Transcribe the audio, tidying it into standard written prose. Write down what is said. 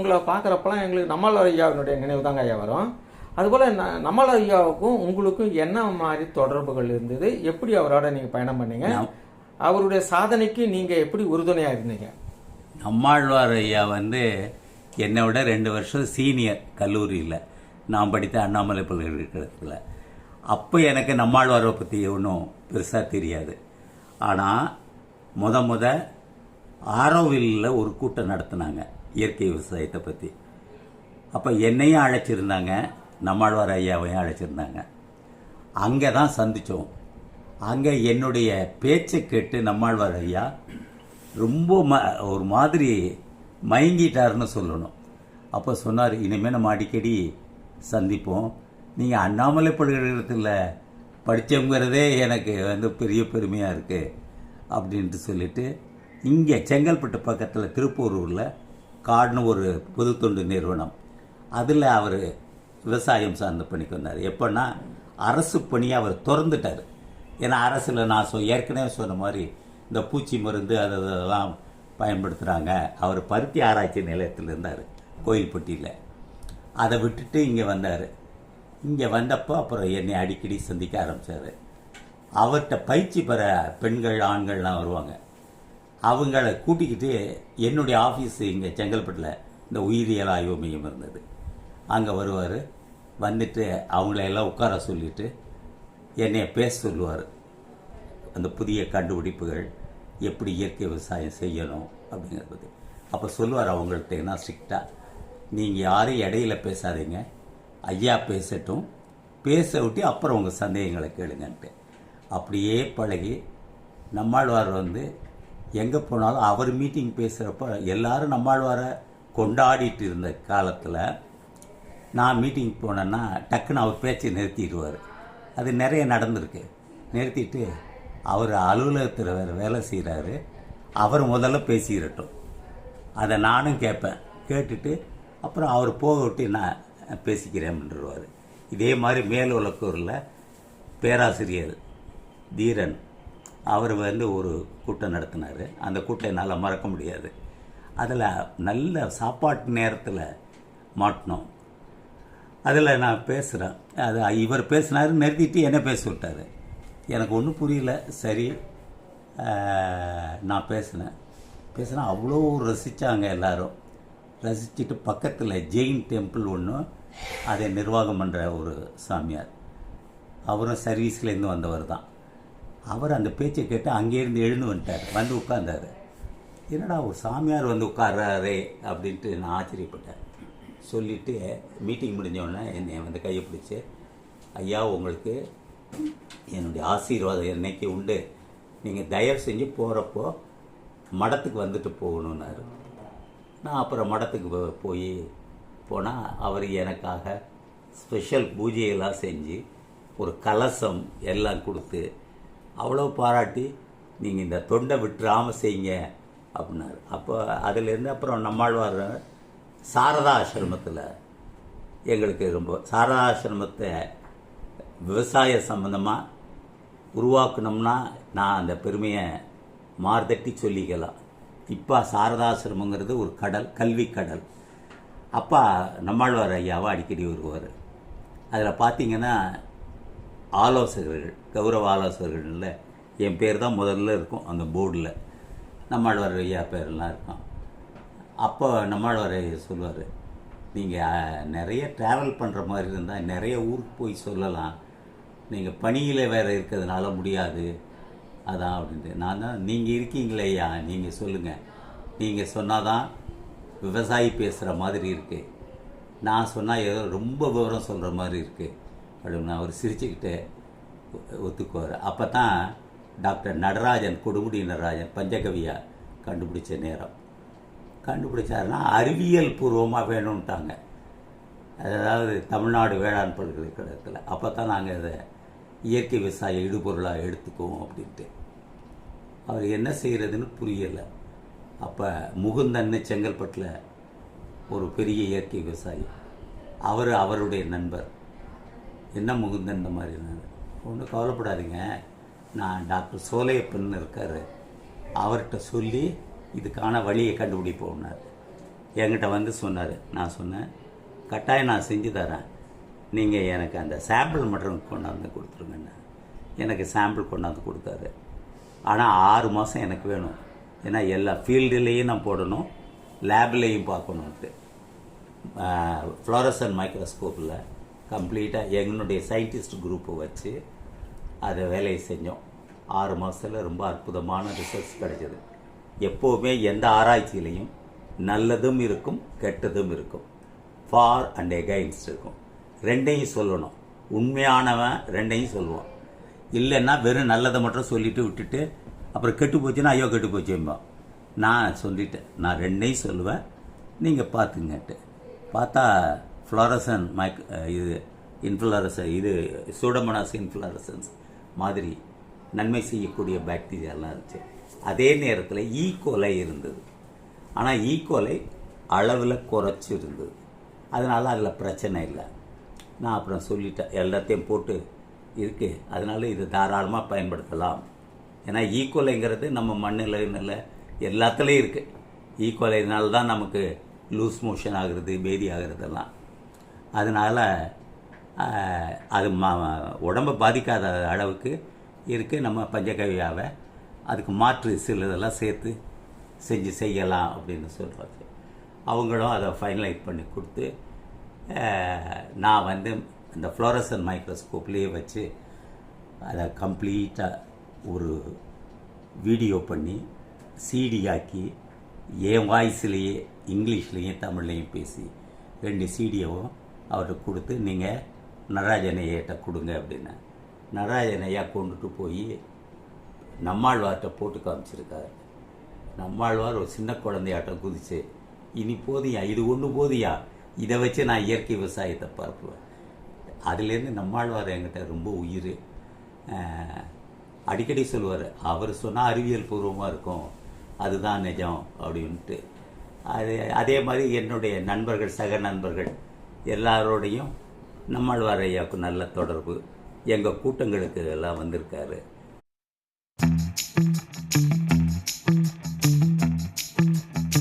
உங்களை பார்க்குறப்பெல்லாம் எங்களுக்கு நம்மாழ்வார் ஐயாவினுடைய நினைவு தாங்க ஐயா வரும். அதுபோல் நம்மாழ்வார் ஐயாவுக்கும் உங்களுக்கும் என்ன மாதிரி தொடர்புகள் இருந்தது, எப்படி அவரோட நீங்கள் பயணம் பண்ணீங்க, அவருடைய சாதனைக்கு நீங்கள் எப்படி உறுதுணையாக இருந்தீங்க? நம்மாழ்வார் ஐயா என்னை விட 2 வருஷம் சீனியர் கல்லூரியில், நான் படித்த அண்ணாமலை பல்கலைக்கழகத்தில். அப்போ எனக்கு நம்மாழ்வாரை பற்றி ஒன்றும் பெருசாக தெரியாது. ஆனால் முத ஆரோவில்லில் ஒரு கூட்டம் நடத்தினாங்க இயற்கை விவசாயத்தை பற்றி. அப்போ என்னையும் அழைச்சிருந்தாங்க, நம்மாழ்வார் ஐயாவையும் அழைச்சிருந்தாங்க. அங்கே தான் சந்தித்தோம். அங்கே என்னுடைய பேச்சை கேட்டு நம்மாழ்வார் ஐயா ரொம்ப ஒரு மாதிரி மயங்கிட்டாருன்னு சொல்லணும். அப்போ சொன்னார், இனிமேல் நம்ம அடிக்கடி சந்திப்போம், நீங்கள் அண்ணாமலை பல்கலைக்கழகத்தில் படித்தவங்கிறதே எனக்கு பெரிய பெருமையாக இருக்குது அப்படின்ட்டு சொல்லிட்டு, இங்கே செங்கல்பட்டு பக்கத்தில் திருப்பூரூரில் காடுன்னு ஒரு பொது தொண்டு நிறுவனம், அதில் அவர் விவசாயம் சார்ந்த பணிக்கு வந்தார். எப்போன்னா அரசு பணியை அவர் திறந்துட்டார். ஏன்னா அரசில் நான் ஏற்கனவே சொன்ன மாதிரி இந்த பூச்சி மருந்து அதெல்லாம் பயன்படுத்துகிறாங்க. அவர் பருத்தி ஆராய்ச்சி நிலையத்தில் இருந்தார் கோயில்பட்டியில். அதை விட்டுட்டு இங்கே வந்தார். இங்கே வந்தப்போ அப்புறம் என்னை அடிக்கடி சந்திக்க ஆரம்பித்தார். அவர்கிட்ட பயிற்சி பெற பெண்கள் ஆண்கள்லாம் வருவாங்க. அவங்கள கூட்டிக்கிட்டு என்னுடைய ஆஃபீஸு இங்கே செங்கல்பட்டில் இந்த உயிரியல் ஆய்வு மையம் இருந்தது, அங்கே வருவார். வந்துட்டு அவங்களையெல்லாம் உட்கார சொல்லிவிட்டு என்னைய பேச சொல்லுவார். அந்த புதிய கண்டுபிடிப்புகள், எப்படி இயற்கை விவசாயம் செய்யணும் அப்படிங்கிறது. அப்போ சொல்லுவார் அவங்கள்ட்ட என்ன ஸ்ட்ரிக்டாக, நீங்கள் யாரும் இடையில பேசாதீங்க, ஐயா பேசட்டும், பேச விட்டு அப்புறம் உங்கள் சந்தேகங்களை கேளுங்கன்ட்டு. அப்படியே பழகி நம்மாழ்வார் எங்கே போனாலும் அவர் மீட்டிங் பேசுகிறப்ப எல்லாரும் நம்மாழ்வாரை கொண்டாடிட்டு இருந்த காலத்தில் நான் மீட்டிங் போனேன்னா டக்குன்னு அவர் பேச்சை நிறுத்திடுவார். அது நிறைய நடந்திருக்கு. நிறுத்திட்டு அவர் அலுவலகத்தில் வேறு வேலை செய்கிறாரு, அவர் முதல்ல பேசிடட்டும், அதை நானும் கேட்பேன். கேட்டுட்டு அப்புறம் அவர் போக விட்டு நான் பேசிக்கிறேன்ருவார். இதே மாதிரி மேலுலக்கூரில் பேராசிரியர் தீரன் அவர் ஒரு கூட்டம் நடத்தினார். அந்த கூட்டம் என்னால் மறக்க முடியாது. அதில் நல்ல சாப்பாட்டு நேரத்தில் மாட்டினோம். அதில் நான் பேசுகிறேன், அது இவர் பேசினார், நிறுத்திட்டு என்ன பேச விட்டார். எனக்கு ஒன்றும் புரியல. சரி, நான் பேசினேன். அவ்வளோ ரசித்தாங்க எல்லாரும். ரசிச்சுட்டு பக்கத்தில் ஜெயின் டெம்பிள் ஒன்று, அதை நிர்வாகம் பண்ணுற ஒரு சாமியார், அவரும் சர்வீஸ்லேருந்து வந்தவர் தான். அவர் அந்த பேச்சை கேட்டு அங்கேருந்து எழுந்து வந்துட்டார், உட்கார்ந்தார். என்னடா ஒரு சாமியார் உட்கார்றாரே அப்படின்ட்டு நான் ஆச்சரியப்பட்டேன். சொல்லிவிட்டு மீட்டிங் முடிஞ்சோடனே என்னை கையை பிடிச்சி, ஐயா உங்களுக்கு என்னுடைய ஆசீர்வாதம் என்னைக்கு உண்டு, நீங்கள் தயவு செஞ்சு போகிறப்போ மடத்துக்கு வந்துட்டு போகணுன்னாரு. நான் அப்புறம் மடத்துக்கு போனால் அவர் எனக்காக ஸ்பெஷல் பூஜையெல்லாம் செஞ்சு ஒரு கலசம் எல்லாம் கொடுத்து அவ்வளோ பாராட்டி, நீங்கள் இந்த தொண்டை விட்டுறாமல் செய்யுங்க அப்படின்னாரு. அப்போ அதிலேருந்து அப்புறம் நம்மாழ்வார் சாரதா ஆசிரமத்தில் எங்களுக்கு ரொம்ப, சாரதா ஆசிரமத்தை விவசாய சம்பந்தமாக உருவாக்கணும்னா நான் அந்த பெருமையை மார்தட்டி சொல்லிக்கலாம். இப்போ சாரதாசிரமங்கிறது ஒரு கடல், கல்வி கடல். அப்பா நம்மாழ்வார் ஐயாவை அடிக்கடி வருவார். அதில் பார்த்தீங்கன்னா ஆலோசகர்கள், கௌரவ ஆலோசகர்கள், என் பேர் தான் முதல்ல இருக்கும் அந்த போர்டில், நம்மாழ்வார் ஐயா பேரெல்லாம் இருக்கும். அப்போ நம்மாழ்வார் ஐயா சொல்லுவார், நீங்கள் நிறைய ட்ராவல் பண்ணுற மாதிரி இருந்தால் நிறைய ஊருக்கு போய் சொல்லலாம், நீங்கள் பணியில் வேறு இருக்கிறதுனால முடியாது அதான் அப்படின்ட்டு. நான் தான், நீங்கள் இருக்கீங்களே ஐயா, நீங்கள் சொல்லுங்கள், நீங்கள் சொன்னால் தான் விவசாயி பேசுகிற மாதிரி இருக்குது, நான் சொன்னால் ஏதோ ரொம்ப விவரம் சொல்கிற மாதிரி இருக்குது அப்படின்னு அவர் சிரிச்சுக்கிட்டு ஒத்துக்குவார். அப்போ தான் டாக்டர் நடராஜன், கொடுமுடி நடராஜன் பஞ்சகவியா கண்டுபிடிச்ச நேரம். கண்டுபிடிச்சாருன்னா அறிவியல் பூர்வமாக வேணும்ட்டாங்க, அதாவது தமிழ்நாடு வேளாண் பல்கலைக்கழகத்தில். அப்போ தான் நாங்கள் அதை இயற்கை விவசாய இடுபொருளாக எடுத்துக்குவோம் அப்படின்ட்டு. அவர் என்ன செய்கிறதுன்னு புரியலை. அப்போ முகுந்தன்னு செங்கல்பட்டில் ஒரு பெரிய இயற்கை விவசாயி, அவருடைய நண்பர், என்ன முகுந்தன் இந்த மாதிரி ஒன்றும் கவலைப்படாதீங்க, நான் டாக்டர் சோலையப்பன் இருக்கார், அவர்கிட்ட சொல்லி இதுக்கான வழியை கண்டுபிடிப்போம்னார். என்கிட்ட வந்து சொன்னார். நான் சொன்னேன், கட்டாயம் நான் செஞ்சு தரேன், நீங்கள் எனக்கு அந்த சாம்பிள் மட்டும் கொண்டாந்து கொடுத்துருங்கண்ணா. எனக்கு சாம்பிள் கொண்டாந்து கொடுத்தாரு. ஆனால் 6 மாதம் எனக்கு வேணும், ஏன்னா எல்லா ஃபீல்டுலேயும் நான் போடணும், லேப்லேயும் பார்க்கணுன்ட்டு. ஃப்ளோரசன் மைக்ரோஸ்கோப்பில் கம்ப்ளீட்டாக எங்களுடைய சயின்டிஸ்ட் குரூப்பை வச்சு அதை வேலையை செஞ்சோம். 6 மாதத்தில் ரொம்ப அற்புதமான ரிசல்ட்ஸ் கிடைச்சது. எப்போவுமே எந்த ஆராய்ச்சியிலையும் நல்லதும் இருக்கும், கெட்டதும் இருக்கும், ஃபார் அண்ட் எகைன்ஸ்ட் இருக்கும். ரெண்டையும் சொல்லணும். உண்மையானவன் ரெண்டையும் சொல்லுவான். இல்லைன்னா வெறும் நல்லதை மட்டும் சொல்லிட்டு விட்டுட்டு அப்புறம் கெட்டு போச்சுன்னா ஐயோ கெட்டு போச்சும்பா. நான் சொல்லிட்டேன், நான் ரெண்டையும் சொல்லுவேன், நீங்கள் பார்த்துங்கட்டு. பார்த்தா ஃப்ளோரசன் இது இன்ஃப்ளோரசன், இது சூடோமோனாஸ் இன்ஃப்ளோரசன்ஸ் மாதிரி நன்மை செய்யக்கூடிய பாக்டீரியாலாம் இருந்துச்சு. அதே நேரத்தில் ஈகோலை இருந்தது. ஆனால் ஈகோலை அளவில் குறைச்சி இருந்தது. அதனால் அதில் பிரச்சனை இல்லை. நான் அப்புறம் சொல்லிட்டேன், எல்லாத்தையும் போட்டு இருக்குது, அதனால் இது தாராளமாக பயன்படுத்தலாம். ஏன்னா ஈகோலைங்கிறது நம்ம மண்ணில் எல்லாத்துலேயும் இருக்குது. ஈகோலைனால தான் நமக்கு லூஸ் மோஷன் ஆகுறது, பேதி ஆகுறதெல்லாம். அதனால் அது உடம்பை பாதிக்காத அளவுக்கு இருக்குது. நம்ம பஞ்சகவ்யாவை அதுக்கு மாற்று சிலதெல்லாம் சேர்த்து செய்யலாம் அப்படின்னு சொல்கிறாங்க. அவங்களும் அதை ஃபைனலைட் பண்ணி கொடுத்து நான் வந்து இந்த ஃப்ளோரசன் மைக்ரோஸ்கோப்லேயே வச்சு அதை கம்ப்ளீட்டாக ஒரு வீடியோ பண்ணி சிடி ஆக்கி என் வாய்ஸ்லேயே இங்கிலீஷ்லேயும் தமிழ்லேயும் பேசி 2 சிடியவும் அவர்கிட்ட கொடுத்து நீங்கள் நடராஜன் ஐயாட்ட கொடுங்க அப்படின்னு. நடராஜன் ஐயா கொண்டுட்டு போய் நம்மாழ்வார்கிட்ட போட்டு காமிச்சிருக்காரு. நம்மாழ்வார் ஒரு சின்ன குழந்தையாட்டம் குதிச்சு, இனி போதியா, இது ஒன்று போதியா, இதை வச்சு நான் இயற்கை விவசாயத்தை பரப்புவேன். அதுலேருந்து நம்மாழ்வார் என்கிட்ட ரொம்ப உயிர். அடிக்கடி சொல்லுவார், அவர் சொன்னால் அறிவியல் பூர்வமாக இருக்கும், அதுதான் நிஜம் அப்படின்ட்டு. அதே மாதிரி என்னுடைய நண்பர்கள், சக நண்பர்கள் எல்லாரோடையும் நம்மாழ்வார் ஐயாவுக்கு நல்ல தொடர்பு. எங்கள் கூட்டங்களுக்கு எல்லாம் வந்திருக்காரு.